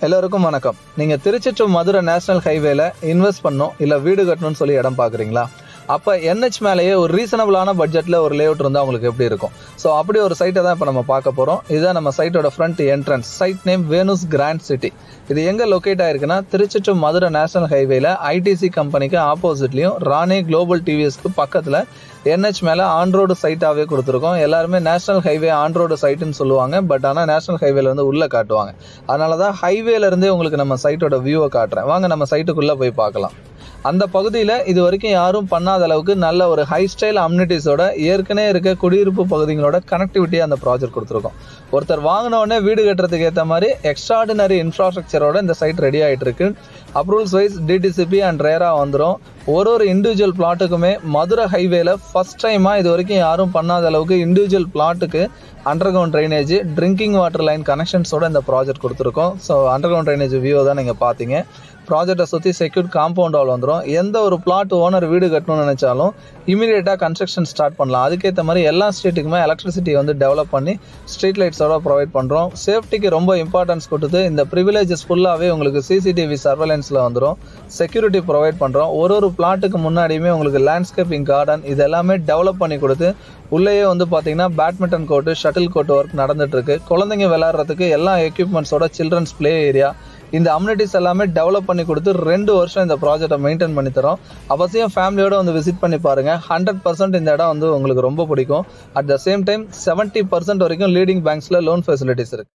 எல்லோருக்கும் வணக்கம். நீங்கள் திருச்சி டு மதுரை நேஷனல் ஹைவேல இன்வெஸ்ட் பண்ணணும் இல்லை வீடு கட்டணும்னு சொல்லி இடம் பார்க்குறீங்களா? அப்போ NH மேலேயே ஒரு ரீசனபிளான பட்ஜெட்டில் ஒரு லேஅவுட் இருந்தால் உங்களுக்கு எப்படி இருக்கும்? ஸோ அப்படி ஒரு சைட்டை தான் இப்போ நம்ம பார்க்க போகிறோம். இதுதான் நம்ம சைட்டோட front entrance. Site name Venus Grand City. இது எங்கே லொக்கேட் ஆயிருக்குன்னா திருச்சி டு மதுரை நேஷனல் ஹைவேல ITC கம்பெனிக்கு ஆப்போசிட்லையும் ராணி குளோபல் டிவிஎஸ்க்கு பக்கத்தில் NH மேலே ஆன்ரோடு சைட்டாகவே கொடுத்துருக்கோம். எல்லாருமே நேஷனல் ஹைவே ஆன்ரோடு சைட்டுன்னு சொல்லுவாங்க. பட் ஆனால் நேஷனல் ஹைவேல வந்து உள்ளே காட்டுவாங்க. அதனால தான் ஹைவேலேருந்தே உங்களுக்கு நம்ம சைட்டோட வியூவை காட்டுறேன். வாங்க நம்ம சைட்டுக்குள்ளே போய் பார்க்கலாம். அந்த பகுதியில் இது வரைக்கும் யாரும் பண்ணாத அளவுக்கு நல்ல ஒரு ஹை ஸ்டைல் அம்யூனிட்டிஸோட ஏற்கனவே இருக்க குடியிருப்பு பகுதிகளோட கனெக்டிவிட்டியாக அந்த ப்ராஜெக்ட் கொடுத்துருக்கோம். ஒருத்தர் வாங்கினோடனே வீடு கட்டுறதுக்கு ஏற்ற மாதிரி எக்ஸ்ட்ராடினரி இன்ஃப்ராஸ்ட்ரக்சரோட இந்த சைட் ரெடி ஆகிட்டு இருக்கு. அப்ரூவல்ஸ் வைஸ் DTCP அண்ட் ரேரா வந்துடும். ஒரு இண்டிவிஜுவல் பிளாட்டுக்குமே மதுரை ஹைவேல ஃபர்ஸ்ட் டைமாக இது வரைக்கும் யாரும் பண்ணாத அளவுக்கு இண்டிவிஜுவல் பிளாட்டுக்கு underground drainage, drinking water line கனெக்ஷன்ஸோட இந்த ப்ராஜெக்ட் கொடுத்துருக்கோம். So underground drainage view தான் நீங்கள் பார்த்தீங்க. ப்ராஜெக்டை சுற்றி செக்யூர்ட் காம்பவுண்ட் வால் வந்துடும். எந்த ஒரு பிளாட் ஓனர் வீடு கட்டணும்னு நினச்சாலும் இமீடியட்டாக கன்ஸ்ட்ரக்ஷன் ஸ்டார்ட் பண்ணலாம். அதுக்கேற்ற மாதிரி எல்லா ஸ்ட்ரீட்டுக்குமே எலக்ட்ரிசிட்டி வந்து டெவலப் பண்ணி ஸ்ட்ரீட் லைட்ஸோட ப்ரொவைட் பண்ணுறோம். சேஃப்டிக்கு ரொம்ப இம்பார்ட்டன்ஸ் கொடுத்து இந்த ப்ரிவிலேஜஸ் ஃபுல்லாகவே உங்களுக்கு CCTV சர்வேலன்ஸில் வந்துடும். செக்யூரிட்டி ப்ரொவைட் பண்ணுறோம். ஒரு பிளாட்டுக்கு முன்னாடியுமே உங்களுக்கு லேண்ட்ஸ்கேப்பிங் கார்டன் இது எல்லாமே டெவலப் பண்ணி கொடுத்து உள்ளேயே வந்து பார்த்தீங்கன்னா badminton court, shuttle court work நடந்துட்டுருக்கு. குழந்தைங்க விளையாடுறதுக்கு எல்லா எக்யூப்மெண்ட்ஸோட சில்ட்ரன்ஸ் ப்ளே ஏரியா இந்த அம்யூனிட்டிஸ் எல்லாமே டெவலப் பண்ணி கொடுத்து 2 வருஷம் இந்த ப்ராஜெக்டை மெயின்டைன் பண்ணி தரோம். அவசியம் ஃபேமிலியோட வந்து விசிட் பண்ணி பாருங்கள். 100% இந்த இடம் வந்து உங்களுக்கு ரொம்ப பிடிக்கும். அட் த சேம் டைம் 70% வரைக்கும் லீடிங் பேங்க்ஸில் லோன் ஃபெசிலிட்டிஸ் இருக்குது.